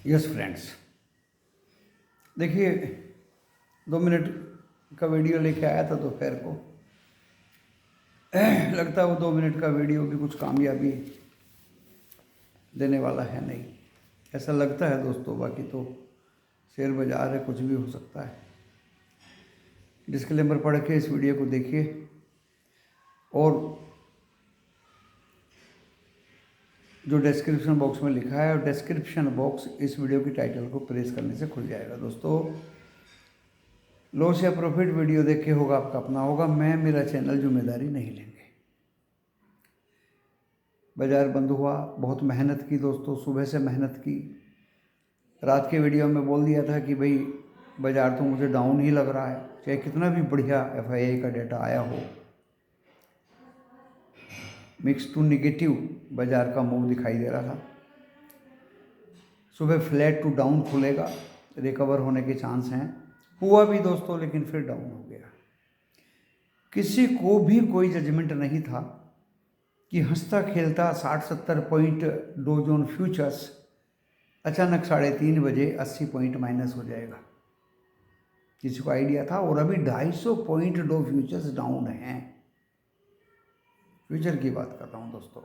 Yes friends, देखिए 2 minute का video लेके आया था दोपहर को। लगता है वो 2 मिनट का वीडियो भी कुछ कामयाबी देने वाला है नहीं, ऐसा लगता है दोस्तों। बाकी तो शेयर बाजार है, कुछ भी हो सकता है। डिस्क्लेमर पढ़ के इस वीडियो को देखिए और जो डिस्क्रिप्शन बॉक्स में लिखा है, और डिस्क्रिप्शन बॉक्स इस वीडियो की टाइटल को प्रेस करने से खुल जाएगा। दोस्तों, लॉस या प्रॉफिट वीडियो देख के होगा आपका अपना होगा, मैं मेरा चैनल जिम्मेदारी नहीं लेंगे। बाजार बंद हुआ, बहुत मेहनत की दोस्तों, सुबह से मेहनत की। रात के वीडियो में बोल दिया था कि भाई बाजार तो मुझे डाउन ही लग रहा है, चाहे कितना भी बढ़िया FII का डेटा आया हो। मिक्स टू निगेटिव बाजार का मूव दिखाई दे रहा था। सुबह फ्लैट टू डाउन खुलेगा, रिकवर होने के चांस हैं। हुआ भी दोस्तों, लेकिन फिर डाउन हो गया। किसी को भी कोई जजमेंट नहीं था कि हंसता खेलता 60-70 पॉइंट डो जोन फ्यूचर्स अचानक 3:30 बजे 80 पॉइंट माइनस हो जाएगा। किसी को आइडिया था? और अभी 250 पॉइंट डो फ्यूचर्स डाउन हैं। फ्यूचर की बात कर रहा हूँ दोस्तों।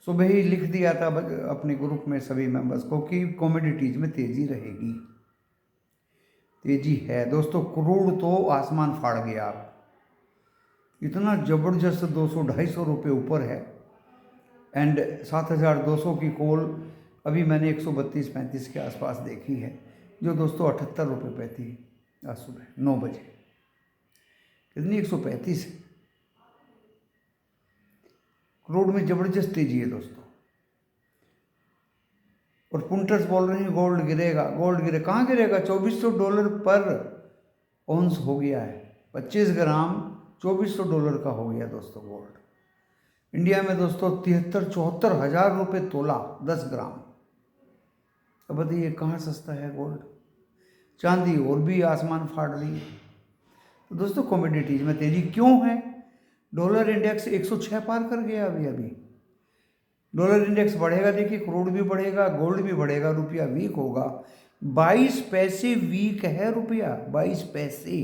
सुबह ही लिख दिया था अपने ग्रुप में सभी मेंबर्स को कि कमोडिटीज में तेजी रहेगी। तेजी है दोस्तों। क्रूड तो आसमान फाड़ गया, आप इतना ज़बरदस्त 200-250 रुपये ऊपर है। एंड 7200 की कॉल अभी मैंने 132-35 के आसपास देखी है, जो दोस्तों 78 रुपये पे थी आज सुबह 9 बजे। कितनी? 135। क्रूड में ज़बरदस्त तेजी है दोस्तों। और पुंटर्स बोल रहे हैं गोल्ड गिरेगा, गोल्ड गिरे। कहाँ गिरेगा? $2400 पर औंस हो गया है। 25 ग्राम $2400 का हो गया दोस्तों गोल्ड। इंडिया में दोस्तों 73-74 हज़ार रुपये तोला 10 ग्राम। अब बताइए कहाँ सस्ता है गोल्ड? चांदी और भी आसमान फाड़ रही है। तो दोस्तों कमोडिटीज में तेजी क्यों है? डॉलर इंडेक्स 106 पार कर गया अभी। डॉलर इंडेक्स बढ़ेगा, देखिए क्रूड भी बढ़ेगा, गोल्ड भी बढ़ेगा, रुपया वीक होगा। 22 पैसे वीक है रुपया, 22 पैसे।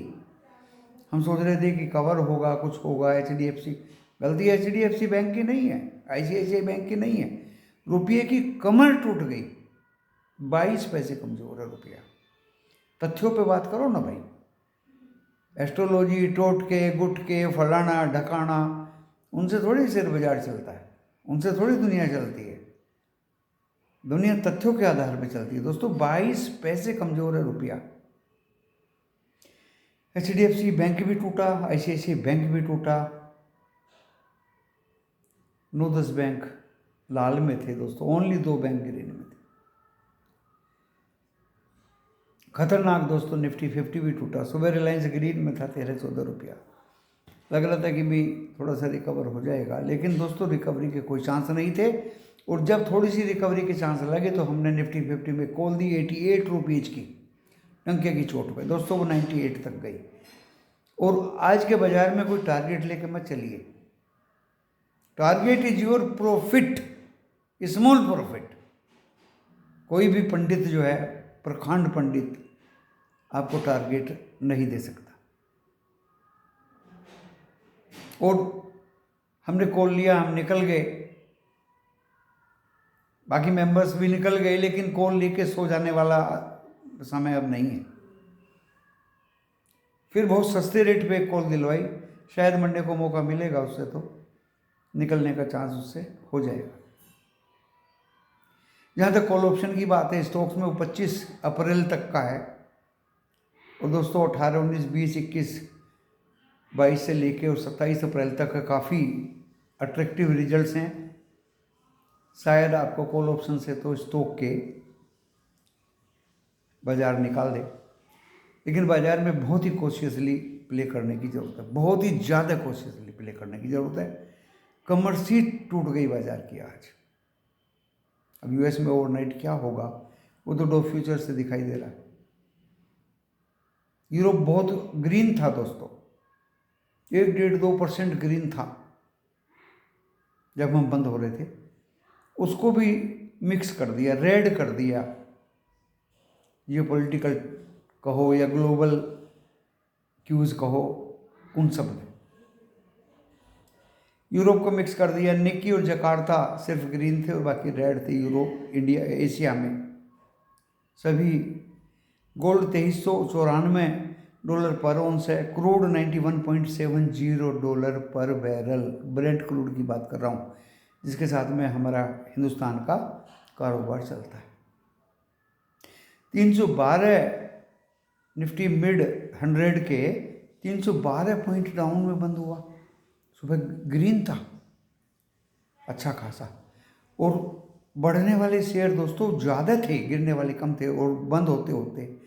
हम सोच रहे थे कि कवर होगा, कुछ होगा। HDFC, गलती HDFC बैंक की नहीं है, ICICI बैंक की नहीं है। रुपये की कमर टूट गई, 22 पैसे कमजोर है रुपया। तथ्यों पे बात करो ना भाई। एस्ट्रोलॉजी, टोटके, गुटके, फलाना ढकाना, उनसे थोड़ी शेयर बाजार चलता है, उनसे थोड़ी दुनिया चलती है। दुनिया तथ्यों के आधार पर चलती है दोस्तों। 22 पैसे कमजोर है रुपया। HDFC बैंक भी टूटा, ICICI बैंक भी टूटा, 9-10 बैंक लाल में थे दोस्तों, ओनली 2 बैंक ग्रीन में थे। खतरनाक दोस्तों, निफ्टी 50 भी टूटा। सुबह रिलायंस ग्रीन में था 13-14 रुपया। लग रहा था कि भी थोड़ा सा रिकवर हो जाएगा, लेकिन दोस्तों रिकवरी के कोई चांस नहीं थे। और जब थोड़ी सी रिकवरी के चांस लगे तो हमने निफ्टी 50 में कॉल दी 88 रुपीज़ की, टंके की चोट पे दोस्तों। वो 98 तक गई। और आज के बाजार में कोई टारगेट लेके मत चलिए। Target is your profit, small profit. कोई भी पंडित जो है, प्रखंड पंडित, आपको टारगेट नहीं दे सकता। और हमने कॉल लिया, हम निकल गए, बाकी मेंबर्स भी निकल गए, लेकिन कॉल लेके सो जाने वाला समय अब नहीं है। फिर बहुत सस्ते रेट पे कॉल दिलवाई, शायद मंडे को मौका मिलेगा उससे, तो निकलने का चांस उससे हो जाएगा। जहाँ तक कॉल ऑप्शन की बात है, स्टॉक्स में वो 25 अप्रैल तक का है। और दोस्तों 18, 19, 20, 21, 22 से लेके और 27 अप्रैल तक काफ़ी अट्रैक्टिव रिजल्ट्स हैं। शायद आपको कॉल ऑप्शन से तो स्टॉक के बाजार निकाल दे, लेकिन बाजार में बहुत ही कॉशियसली प्ले करने की ज़रूरत है, बहुत ही ज़्यादा कॉशियसली प्ले करने की ज़रूरत है। कमर्सी टूट गई बाजार की आज। अब US में ओवरनाइट क्या होगा वो तो डो फ्यूचर से दिखाई दे रहा है। यूरोप बहुत ग्रीन था दोस्तों, 1-1.5-2% ग्रीन था जब हम बंद हो रहे थे। उसको भी मिक्स कर दिया, रेड कर दिया जियोपॉलिटिकल कहो या ग्लोबल क्यूज कहो, उन सब में। यूरोप को मिक्स कर दिया, निक्की और जकार्ता सिर्फ ग्रीन थे और बाकी रेड थे। यूरोप, इंडिया, एशिया में सभी। गोल्ड $2394 पर औंस है। क्रूड $91.70 पर बैरल, ब्रेंट क्रूड की बात कर रहा हूँ, जिसके साथ में हमारा हिंदुस्तान का कारोबार चलता है। 312 निफ्टी मिड 100 के 312 पॉइंट डाउन में बंद हुआ। सुबह ग्रीन था अच्छा खासा, और बढ़ने वाले शेयर दोस्तों ज़्यादा थे, गिरने वाले कम थे, और बंद होते होते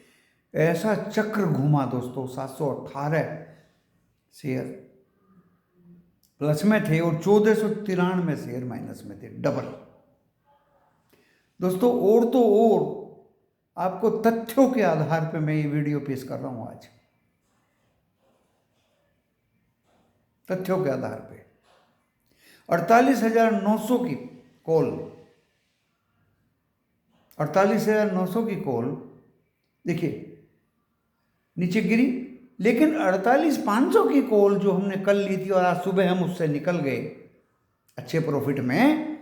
ऐसा चक्र घूमा दोस्तों। 718 शेयर प्लस में थे और 1493 शेयर माइनस में थे, डबल। दोस्तों और तो और आपको तथ्यों के आधार पर मैं ये वीडियो पेश कर रहा हूं आज, तथ्यों के आधार पे। 48,900 की कॉल, 48,900 की कॉल देखिए नीचे गिरी, लेकिन 48,500 की कॉल जो हमने कल ली थी और आज सुबह हम उससे निकल गए अच्छे प्रॉफिट में।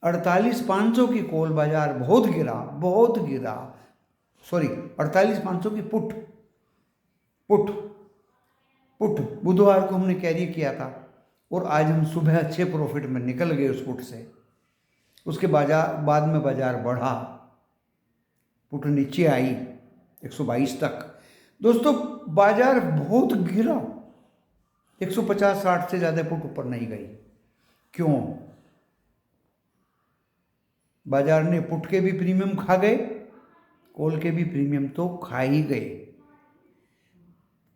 48,500 की कॉल बाजार बहुत गिरा, सॉरी 48,500 की पुट बुधवार को हमने कैरी किया था, और आज हम सुबह अच्छे प्रॉफिट में निकल गए उस पुट से। उसके बाद में बाजार बढ़ा, पुट नीचे आई 122 तक। दोस्तों बाजार बहुत गिरा, 150-60 से ज़्यादा पुट ऊपर नहीं गई। क्यों? बाजार ने पुट के भी प्रीमियम खा गए, कॉल के भी प्रीमियम तो खा ही गए।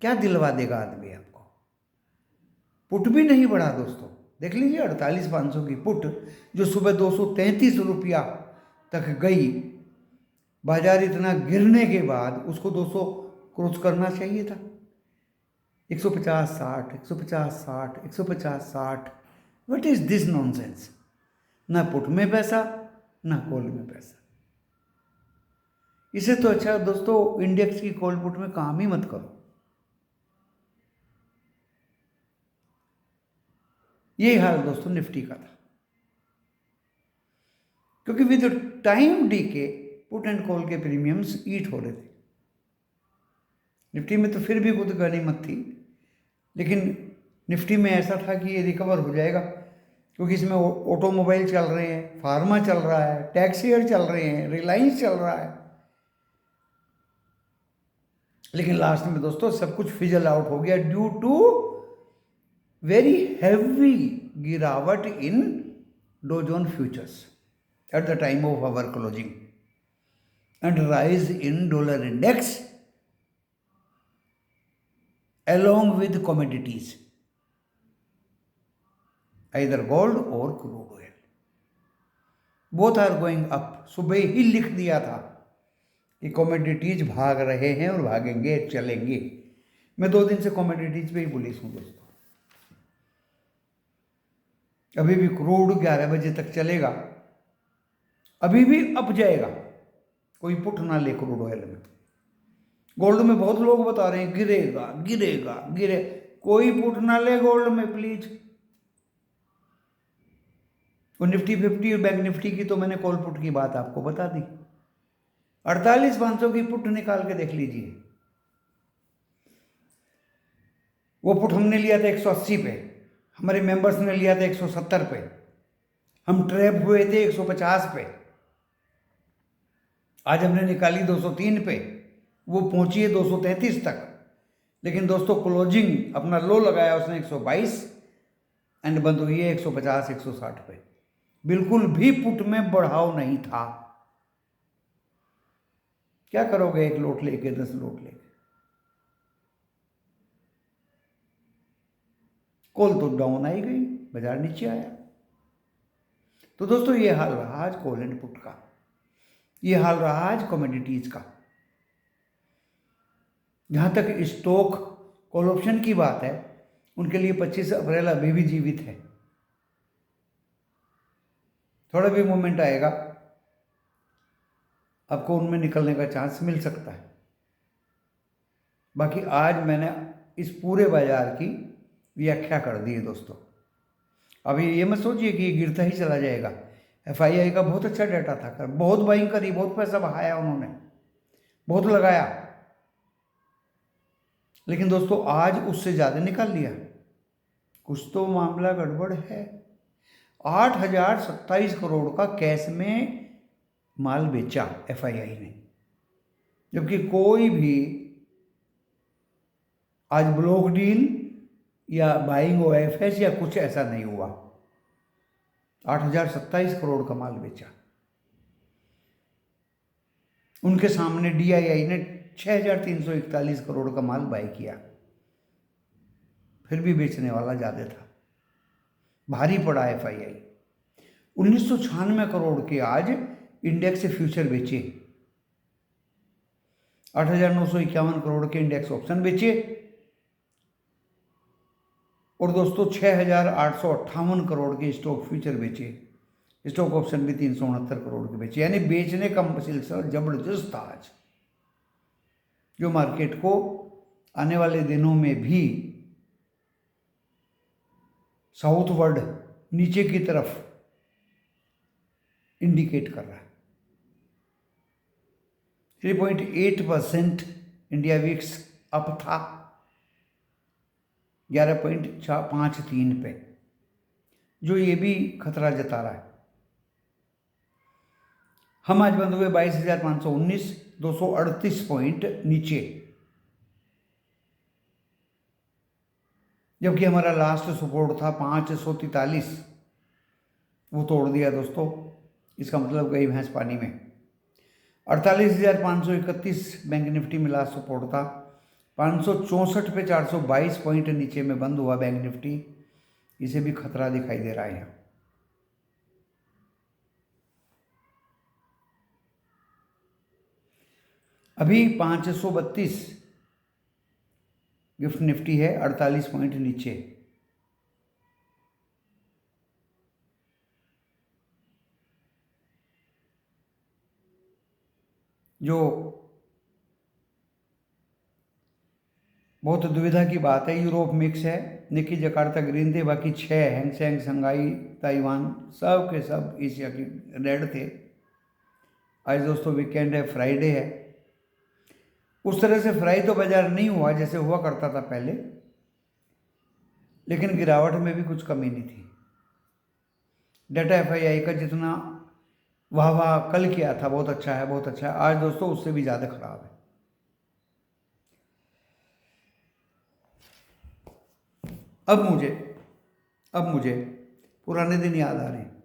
क्या दिलवा देगा आदमी आपको? पुट भी नहीं बढ़ा दोस्तों, देख लीजिए 48,500 की पुट जो सुबह 233 रुपया तक गई। बाजार इतना गिरने के बाद उसको 200 क्रॉस करना चाहिए था। 150-60, 150-60, 150-60, व्हाट इज दिस नॉनसेंस? ना पुट में पैसा ना कॉल में पैसा। इसे तो अच्छा दोस्तों इंडेक्स की कॉल पुट में काम ही मत करो। यही हाल दोस्तों निफ्टी का था, क्योंकि with time DK put and call के प्रीमियम्स ईट हो रहे थे। निफ्टी में तो फिर भी खुद गनीमत थी, लेकिन निफ्टी में ऐसा था कि ये रिकवर हो जाएगा, क्योंकि इसमें ऑटोमोबाइल चल रहे हैं, फार्मा चल रहा है, टैक्सीयर चल रहे हैं, रिलायंस चल रहा है। लेकिन लास्ट में दोस्तों सब कुछ फिजल आउट हो गया ड्यू टू वेरी हैवी गिरावट in Dow Jones futures at the time of our closing and rise in dollar index along with commodities, either gold or crude oil. Both are going up. सुबह ही लिख दिया था कि commodities भाग रहे हैं और भागेंगे, चलेंगे। मैं 2 दिन से कमोडिटीज पे ही बुलिश हूं दोस्तों। अभी भी क्रूड 11 बजे तक चलेगा, अभी भी अप जाएगा। कोई पुट ना ले क्रूड ऑयल में। गोल्ड में बहुत लोग बता रहे हैं गिरे, कोई पुट ना ले गोल्ड में प्लीज। और निफ्टी 50 और बैंक निफ्टी की तो मैंने कॉल पुट की बात आपको बता दी। 48,500 की पुट निकाल के देख लीजिए। वो पुट हमने लिया था 180 पे, हमारे मेंबर्स ने लिया था 170 पे, हम ट्रैप हुए थे 150 पे। आज हमने निकाली 203 पे, वो पहुंची है 233 तक। लेकिन दोस्तों क्लोजिंग अपना लो लगाया उसने 122 एंड बंद हुई है 150-160 पे। बिल्कुल भी पुट में बढ़ाव नहीं था। क्या करोगे 1 लोट लेके, 10 लोट लेके? कॉल तो डाउन आई गई, बाजार नीचे आया। तो दोस्तों ये हाल रहा आज कॉल एंड पुट का, ये हाल रहा आज कमोडिटीज का। जहां तक स्टॉक कॉल ऑप्शन की बात है, उनके लिए 25 अप्रैल अभी भी जीवित है। थोड़ा भी मोमेंट आएगा आपको उनमें निकलने का चांस मिल सकता है। बाकी आज मैंने इस पूरे बाजार की व्याख्या कर दी है दोस्तों। अभी ये मत सोचिए कि ये गिरता ही चला जाएगा। FII का बहुत अच्छा डाटा था, बहुत बाइंग करी, बहुत पैसा बहाया उन्होंने, बहुत लगाया, लेकिन दोस्तों आज उससे ज़्यादा निकाल लिया। कुछ तो मामला गड़बड़ है। 8,027 करोड़ का कैश में माल बेचा FII ने, जबकि कोई भी आज ब्लॉक डील या बाइंग OFS या कुछ ऐसा नहीं हुआ। 8,027 करोड़ का माल बेचा। उनके सामने DII ने 6,341 करोड़ का माल बाय किया, फिर भी बेचने वाला ज़्यादा था, भारी पड़ा FII। 1996 करोड़ के आज इंडेक्स फ्यूचर बेचे, 8,951 करोड़ के इंडेक्स ऑप्शन बेचे, और दोस्तों 6,858 करोड़ के स्टॉक फ्यूचर बेचे। स्टॉक ऑप्शन भी 369 करोड़ के बेचे। यानी बेचने का सिलसिला जबरदस्त था आज, जो मार्केट को आने वाले दिनों में भी साउथवर्ड नीचे की तरफ इंडिकेट कर रहा है। 3.8% इंडिया विक्स अप था 11.53 पे, जो ये भी खतरा जता रहा है। हम आज बंद हुए 22,519, 238 पॉइंट नीचे, जबकि हमारा लास्ट सपोर्ट था 543, वो तोड़ दिया दोस्तों। इसका मतलब गई भैंस पानी में। 48,531 बैंक निफ्टी में लास्ट सपोर्ट था, 564 पे 422 पॉइंट नीचे में बंद हुआ बैंक निफ्टी। इसे भी खतरा दिखाई दे रहा है। अभी 532 गिफ्ट निफ्टी है, 48 पॉइंट नीचे। जो बहुत दुविधा की बात है। यूरोप मिक्स है, निकी जकार्ता ग्रीन थे, बाकी 6 हैंगसेंग, शंघाई, ताइवान, सब के सब एशिया की रेड थे। आज दोस्तों वीकेंड है, फ्राइडे है। उस तरह से फ्राई तो बाजार नहीं हुआ जैसे हुआ करता था पहले, लेकिन गिरावट में भी कुछ कमी नहीं थी। डाटा FII का जितना वाह वाह कल किया था, बहुत अच्छा है, बहुत अच्छा है, आज दोस्तों उससे भी ज़्यादा खराब है। अब मुझे पुराने दिन याद आ रहे हैं।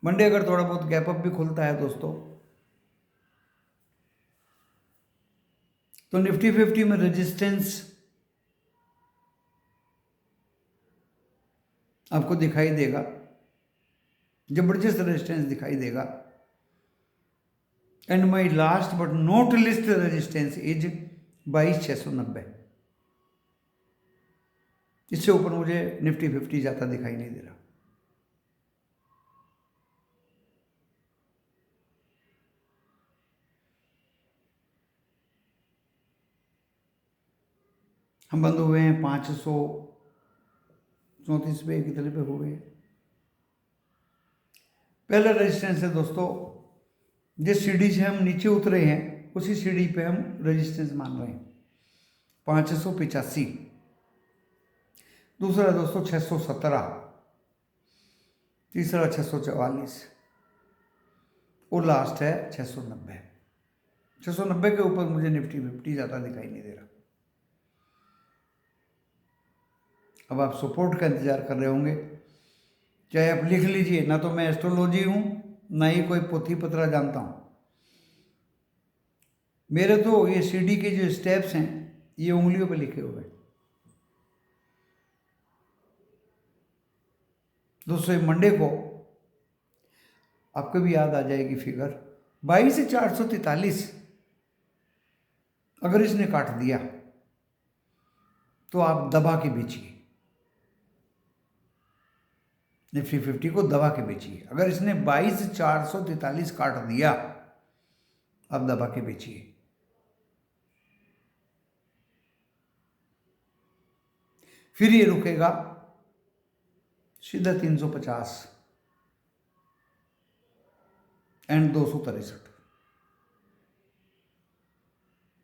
मंडे अगर थोड़ा बहुत गैप अप भी खुलता है दोस्तों, तो निफ्टी 50 में रेजिस्टेंस आपको दिखाई देगा, जबरदस्त रेजिस्टेंस दिखाई देगा। And my last but not list resistance is 22,690। इससे ऊपर मुझे निफ्टी 50 जाता दिखाई नहीं दे रहा। हम बंद हुए हैं 534 पे, कितने पे हो गए। पहला रेजिस्टेंस है दोस्तों, जिस सीढ़ी से हम नीचे उतरे हैं उसी सीढ़ी पे हम रेजिस्टेंस मान रहे हैं, 585। दूसरा दोस्तों 617, तीसरा 644 और लास्ट है 690। 690 के ऊपर मुझे निफ्टी 50 ज़्यादा दिखाई नहीं दे रहा। अब आप सपोर्ट का इंतजार कर रहे होंगे, चाहे आप लिख लीजिए, ना तो मैं एस्ट्रोलॉजी हूँ ना ही कोई पोथी पत्रा जानता हूँ। मेरे तो ये सीढ़ी के जो स्टेप्स हैं ये उंगलियों पे लिखे हुए हैं। दोस्तों मंडे को आपको भी याद आ जाएगी फिगर 22,443। अगर इसने काट दिया तो आप दबा के बेचिए, निफ्टी 50 को दबा के बेचिए। अगर इसने 22,443 काट दिया, अब दबा के बेचिए। फिर ये रुकेगा सीधा 350 एंड 263,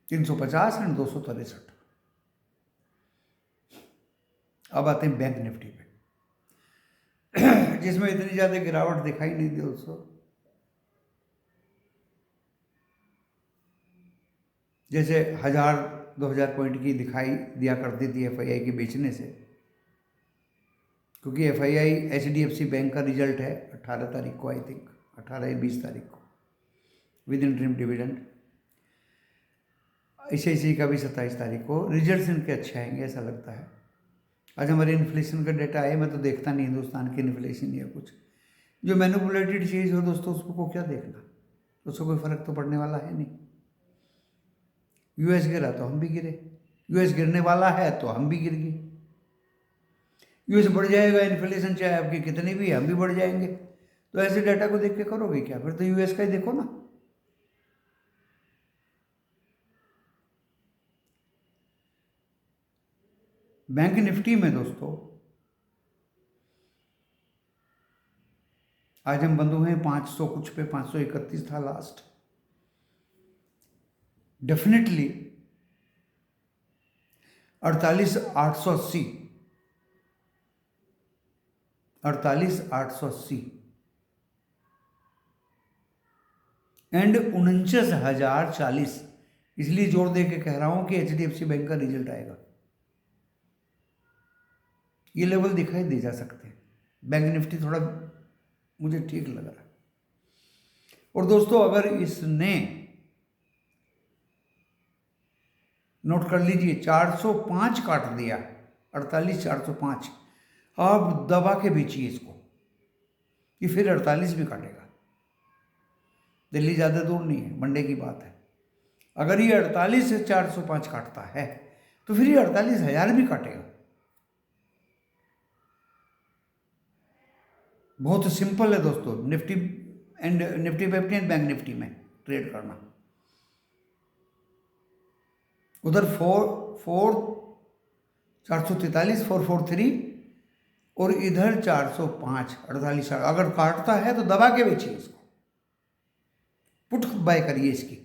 350 एंड 263। अब आते हैं बैंक निफ्टी पे, जिसमें इतनी ज्यादा गिरावट दिखाई नहीं दी दोस्तों। जैसे 1000-2000 पॉइंट की दिखाई दिया करती थी एफआईआई के बेचने से, क्योंकि एफआईआई एचडीएफसी बैंक का रिजल्ट है 18 तारीख को, आई थिंक 18 या 20 तारीख को, विद इंटरिम डिविडेंड। ICICI का भी 27 तारीख को रिजल्ट्स इनके अच्छे आएंगे ऐसा लगता है। आज हमारे इन्फ्लेशन का डेटा आए, मैं तो देखता नहीं हिंदुस्तान की इन्फ्लेशन या कुछ, जो मैनिपुलेटेड चीज़ हो दोस्तों उसको क्या देखना, उससे कोई फर्क तो पड़ने वाला है नहीं। यूएस गिरा तो हम भी गिरे, यूएस गिरने वाला है तो हम भी गिर गए। यूएस बढ़ जाएगा, इन्फ्लेशन चाहे आपकी कितनी भी, हम भी बढ़ जाएंगे। तो ऐसे डाटा को देख के करोगे क्या? फिर तो यूएस का ही देखो ना। बैंक निफ्टी में दोस्तों आज हम बंद हुए हैं 500 कुछ पे, 531 था लास्ट। Definitely 48,880, 48,880 and 49,040। इसलिए जोर दे के कह रहा हूं कि एचडीएफसी बैंक का रिजल्ट आएगा। ये लेवल दिखाई दे जा सकते हैं। बैंक निफ्टी थोड़ा मुझे ठीक लग रहा है। और दोस्तों अगर इसने, नोट कर लीजिए, 405 काट दिया, 48,405, आप दबा के बेचिए इसको, ये फिर 48 भी काटेगा। दिल्ली ज़्यादा दूर नहीं है, मंडे की बात है। अगर ये 48 से 405 काटता है तो फिर ये 48,000 भी काटेगा। बहुत सिंपल है दोस्तों Nifty and Nifty 50 and bank Nifty में ट्रेड करना। उधर 443, 443 और इधर 405, 48। अगर काटता है तो दबा के बेचिए इसको, पुट बाय करिए इसकी,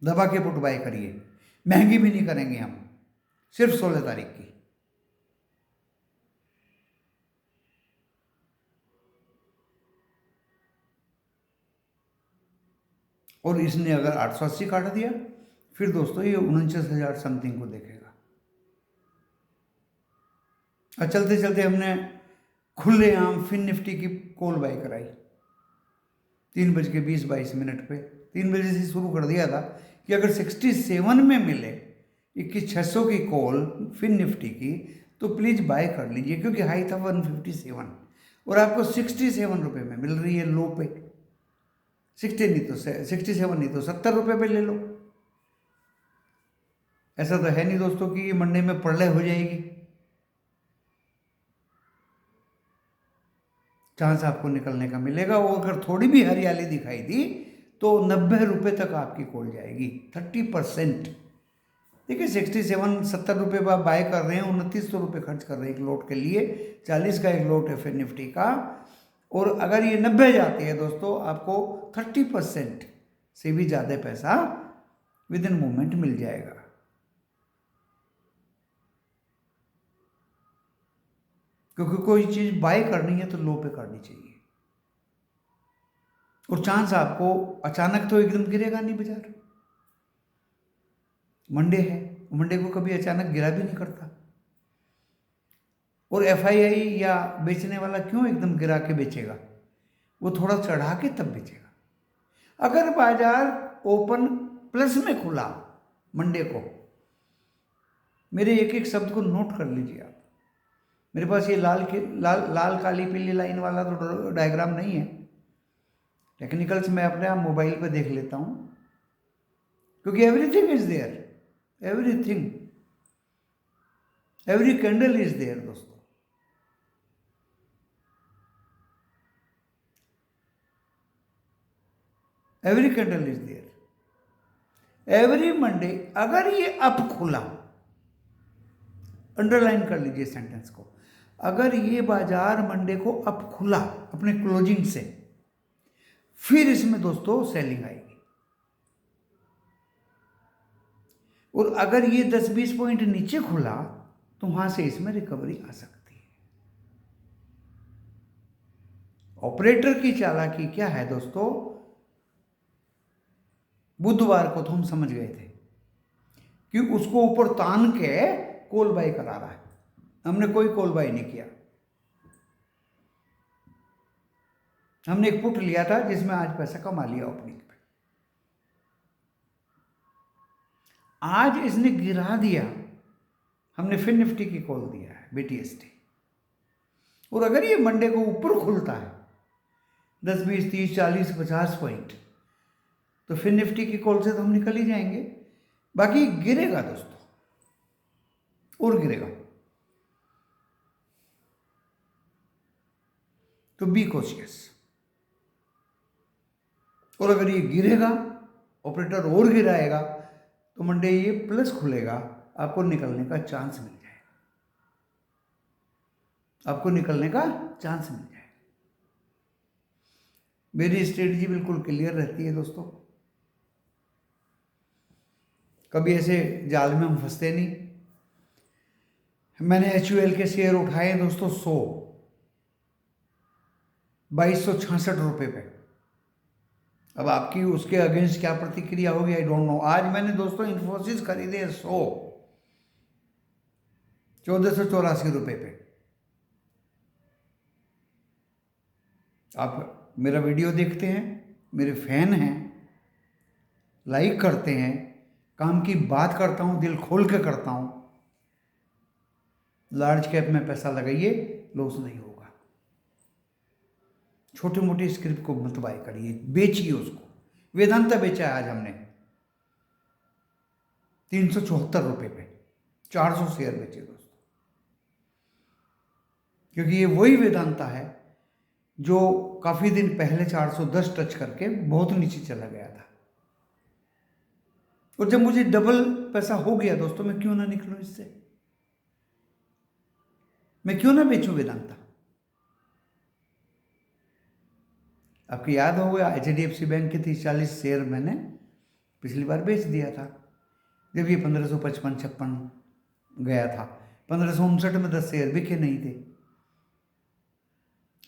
दबा के पुट बाय करिए। महंगी भी नहीं करेंगे हम, सिर्फ 16 तारीख की। और इसने अगर 880 काट दिया फिर दोस्तों ये 49,000 समथिंग को देखेगा। और चलते चलते हमने खुलेआम फिन निफ्टी की कॉल बाय कराई 3:20-22 पे। 3 बजे से शुरू कर दिया था कि अगर 67 में मिले 21,600 की कॉल फिन निफ्टी की तो प्लीज़ बाय कर लीजिए, क्योंकि हाई था 157 और आपको 67 रुपये में मिल रही है लो पे। 67 नहीं तो 70 रुपये पे ले लो। ऐसा तो है नहीं दोस्तों कि ये मंडे में प्रलय हो जाएगी। चांस आपको निकलने का मिलेगा। और अगर थोड़ी भी हरियाली दिखाई दी तो 90 रुपये तक आपकी कॉल जाएगी, 30%। देखिए 67-70 रुपये आप बाय कर रहे हैं, 2900 रुपये खर्च कर रहे हैं एक लोट के लिए। 40 का एक लोट है फिर निफ्टी का। और अगर ये 90 जाती है दोस्तों आपको 30% से भी ज़्यादा पैसा विद इन मोमेंट मिल जाएगा। क्योंकि कोई चीज़ बाय करनी है तो लो पे करनी चाहिए। और चांस आपको अचानक तो एकदम गिरेगा नहीं बाजार। मंडे है, मंडे को कभी अचानक गिरा भी नहीं करता। और एफआईआई या बेचने वाला क्यों एकदम गिरा के बेचेगा? वो थोड़ा चढ़ा के तब बेचेगा। अगर बाजार ओपन प्लस में खुला मंडे को, मेरे एक एक शब्द को नोट कर लीजिए आप। मेरे पास ये लाल काली पीली लाइन वाला तो डायग्राम नहीं है, टेक्निकल्स मैं अपने आप मोबाइल पे देख लेता हूँ, क्योंकि everything is there, everything, every candle is there दोस्तों। Every candle is there every Monday. अगर ये अप खुला, अंडरलाइन कर लीजिए सेंटेंस को, अगर ये बाजार मंडे को अप खुला अपने क्लोजिंग से, फिर इसमें दोस्तों सेलिंग आएगी। और अगर ये 10-20 पॉइंट नीचे खुला तो वहां से इसमें रिकवरी आ सकती है। ऑपरेटर की चालाकी क्या है दोस्तों, बुधवार को तो हम समझ गए थे कि उसको ऊपर तान के कॉल बाय करा रहा है, हमने कोई कॉल बाय नहीं किया। हमने एक पुट लिया था जिसमें आज पैसा कमा लिया ओपनिंग पे। आज इसने गिरा दिया, हमने फिर निफ्टी की कॉल दिया है BTST। और अगर ये मंडे को ऊपर खुलता है 10, 20, 30, 40, 50 पॉइंट, तो फिर निफ्टी की कॉल से तो हम निकल ही जाएंगे। बाकी गिरेगा दोस्तों, और गिरेगा, तो बी कॉशियस। और अगर ये गिरेगा, ऑपरेटर और गिराएगा, तो मंडे ये प्लस खुलेगा, आपको निकलने का चांस मिल जाएगा, आपको निकलने का चांस मिल जाएगा। मेरी स्ट्रेटजी बिल्कुल क्लियर रहती है दोस्तों, कभी ऐसे जाल में हम फंसते नहीं। मैंने HUL के शेयर उठाए दोस्तों 100, 2266 रुपये पे। अब आपकी उसके अगेंस्ट क्या प्रतिक्रिया होगी आई डोंट नो। आज मैंने दोस्तों इन्फोसिस खरीदे 100, 1484 रुपये पे। आप मेरा वीडियो देखते हैं, मेरे फैन हैं, लाइक करते हैं, काम की बात करता हूं, दिल खोल के करता हूं। लार्ज कैप में पैसा लगाइए, लॉस नहीं होगा। छोटे मोटे स्क्रिप्ट को मत बाय करिए, बेचिए उसको। वेदांता बेचा है आज हमने 374 रुपये पे, 400 शेयर बेचे दोस्तों, क्योंकि ये वही वेदांता है जो काफी दिन पहले 410 टच करके बहुत नीचे चला गया था। और जब मुझे डबल पैसा हो गया दोस्तों, मैं क्यों ना निकलूं इससे, मैं क्यों ना बेचूं वेदांता। आपको याद होगा HDFC बैंक के 30-40 शेयर मैंने पिछली बार बेच दिया था, जब ये 1555-56 गया था। 1559 में 10 शेयर बिके नहीं थे,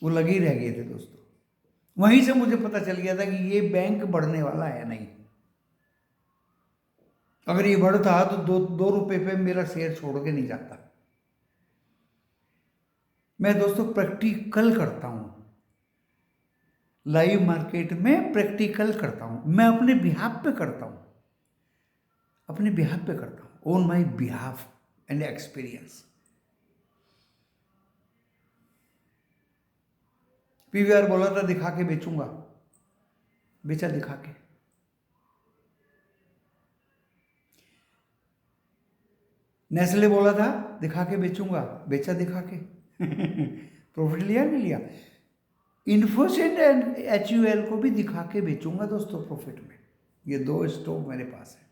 वो लगे ही रह गए थे दोस्तों। वहीं से मुझे पता चल गया था कि ये बैंक बढ़ने वाला है नहीं। अगर ये बढ़ता तो 2 रुपये पे मेरा शेयर छोड़ के नहीं जाता। मैं दोस्तों प्रैक्टिकल करता हूं, लाइव मार्केट में प्रैक्टिकल करता हूं। मैं अपने बिहाफ पे करता हूं, अपने बिहाफ पे करता हूं, on my behalf and experience. PVR बोला था दिखा के बेचूंगा, बेचा दिखा के। नेस्ले बोला था दिखा के बेचूंगा, बेचा दिखा के। प्रॉफिट लिया नहीं लिया। इन्फोसिस एंड HUL को भी दिखा के बेचूंगा दोस्तों प्रॉफिट में। ये 2 स्टॉक मेरे पास है।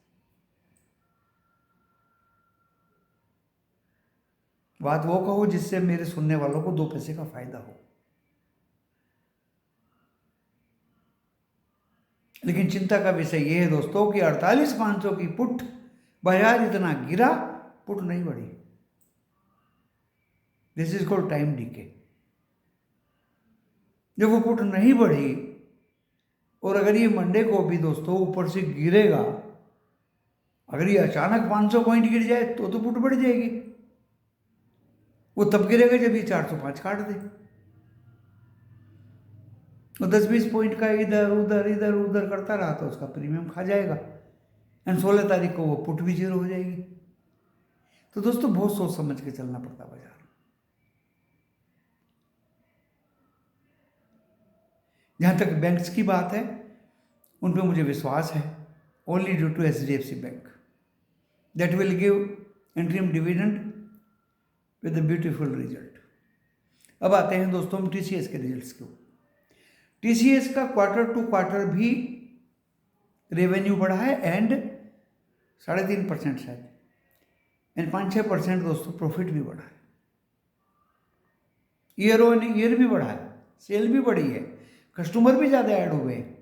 बात वो कहो जिससे मेरे सुनने वालों को 2 पैसे का फायदा हो। लेकिन चिंता का विषय ये है दोस्तों कि 48,500 की पुट, बाजार इतना गिरा, पुट नहीं बढ़ी। This is called time DK. जब वो पुट नहीं बढ़ी, और अगर ये मंडे को भी दोस्तों ऊपर से गिरेगा, अगर ये अचानक 500 पॉइंट गिर जाए तो पुट बढ़ जाएगी। वो तब गिरेगा जब ये 405 काट दे, और 10-20 पॉइंट का इधर उधर इधर उधर करता रहा तो उसका प्रीमियम खा जाएगा, एंड 16 तारीख को वो पुट भी 0 हो जाएगी। तो दोस्तों बहुत सोच समझ के चलना पड़ता बाजार। जहां तक बैंक्स की बात है, उन पे मुझे विश्वास है, only due to HDFC bank that will give interim dividend with a beautiful result. अब आते हैं दोस्तों हम TCS के रिजल्ट्स को। TCS का क्वार्टर टू क्वार्टर भी रेवेन्यू बढ़ा है एंड 3.5% शायद, एंड 5-6% दोस्तों प्रॉफिट भी बढ़ा है। ईयर ऑन ईयर भी बढ़ा है, सेल भी बढ़ी है, कस्टमर भी ज़्यादा ऐड हुए हैं,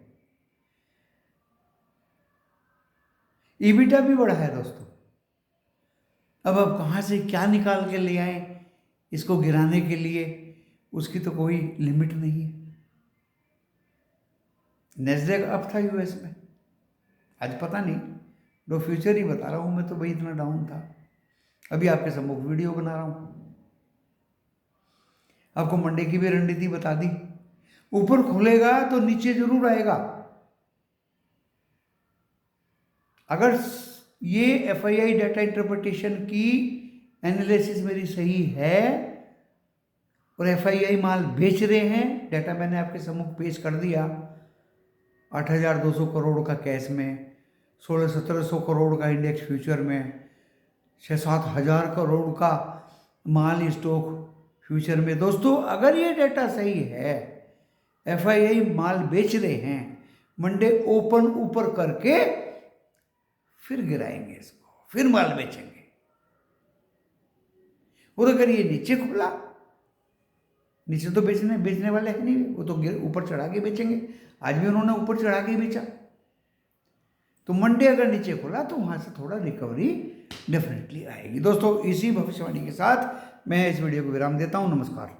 ईबिटा भी बढ़ा है दोस्तों। अब कहाँ से क्या निकाल के ले आए इसको गिराने के लिए, उसकी तो कोई लिमिट नहीं है। नैस्डैक अप था यूएस में, आज पता नहीं, दो फ्यूचर ही बता रहा हूँ मैं, तो भाई इतना डाउन था। अभी आपके सम्मुख वीडियो बना रहा हूँ, आपको मंडे की भी रणनीति बता दी। ऊपर खुलेगा तो नीचे जरूर आएगा। अगर ये एफआईआई डाटा इंटरप्रिटेशन की एनालिसिस मेरी सही है और एफआईआई माल बेच रहे हैं, डाटा मैंने आपके सम्मुख पेश कर दिया, 8,200 करोड़ का कैश में, 16-1700 करोड़ का इंडेक्स फ्यूचर में, 6-7 हज़ार करोड़ का माल स्टॉक फ्यूचर में। दोस्तों अगर ये डाटा सही है, एफआईआई माल बेच रहे हैं, मंडे ओपन ऊपर करके फिर गिराएंगे इसको, फिर माल बेचेंगे। और अगर ये नीचे खुला, नीचे तो बेचने वाले हैं नहीं, वो तो ऊपर चढ़ा के बेचेंगे। आज भी उन्होंने ऊपर चढ़ा के बेचा, तो मंडे अगर नीचे खुला तो वहां से थोड़ा रिकवरी डेफिनेटली आएगी। दोस्तों इसी भविष्यवाणी के साथ मैं इस वीडियो को विराम देता हूं। नमस्कार।